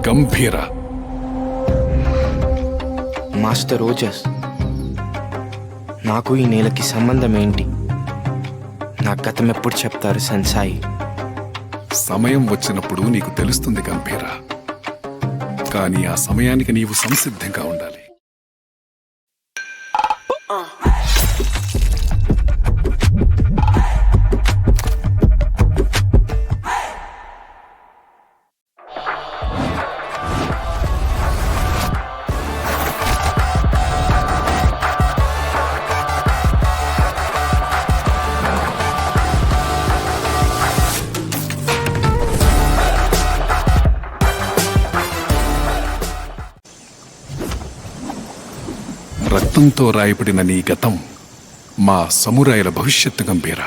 గంభీర. Master Ojas, నాకు ఈ నేలకి సంబంధం ఏంటి? నా గతం ఎప్పుడు చెప్తారు సెన్సాయి? సమయం వచ్చినప్పుడు నీకు తెలుస్తుంది గంభీర. కానీ ఆ సమయానికి నీవు సంసిద్ధంగా ఉండాలి. రక్తంతో రాయబడిన నీ గతం మా సమురాయుల భవిష్యత్తు గంభీర.